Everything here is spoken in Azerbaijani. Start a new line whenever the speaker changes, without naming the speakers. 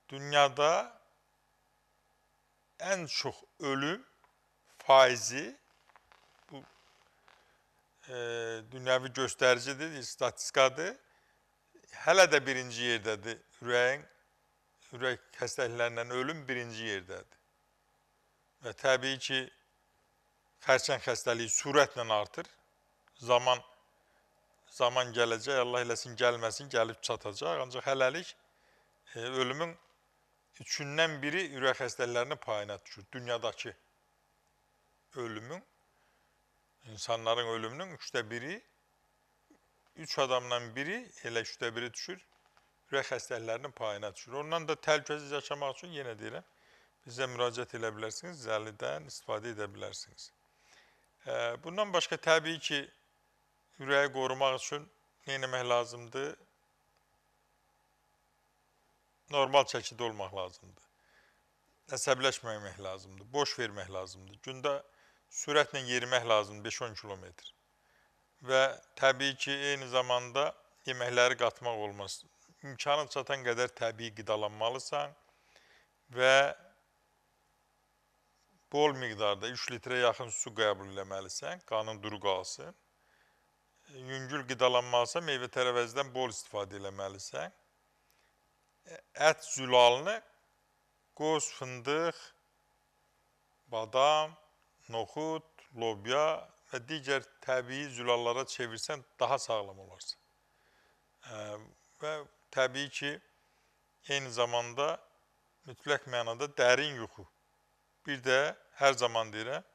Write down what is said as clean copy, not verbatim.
dünyada en çok ölüm faizi bu dünyavi göstericidir, istatistikadır. Hələ də birinci yerdədir. Ürək xəstəliklərindən ölüm birinci yerdədir. Və təbii ki, xərçəng xəstəliyi sürətlə artır. Zaman gələcək, Allah eləsin gəlməsin, gəlib çatacaq. Ancaq hələlik ölümün üçündən biri ürək xəstəliklərinin payına düşür. Dünyadakı ölümün, insanların ölümünün üçdə biri, 3 adamdan biri, elə üçdə biri düşür, ürək xəstəliklərinin payına düşür. Ondan da təhlükəsiz yaşamaq üçün yenə deyirəm, bizə müraciət edə bilərsiniz, zəlidən istifadə edə bilərsiniz. Bundan başqa təbii ki, ürəyi qorumaq üçün nə etmək lazımdır? Normal çəkidə olmaq lazımdır. Əsəbləşməmək lazımdır, boş vermək lazımdır. Gündə sürətlə yerimək lazımdır, 5-10 kilometr. Və təbii ki, eyni zamanda yeməkləri qatmaq olmaz. İmkanı çatan qədər təbii qidalanmalısan və bol miqdarda 3 litrə yaxın su qəbul eləməlisən, qanın duru qalsın. Yüngül qidalanmalısan, meyvə tərəvəzdən bol istifadə eləməlisən. Ət zülalını qoz, fındıq, badam, noxud, lobya və digər təbii zülallara çevirsən daha sağlam olarsan. Və təbii ki, eyni zamanda mütləq mənada dərin yuxu. Bir də hər zaman deyirəm,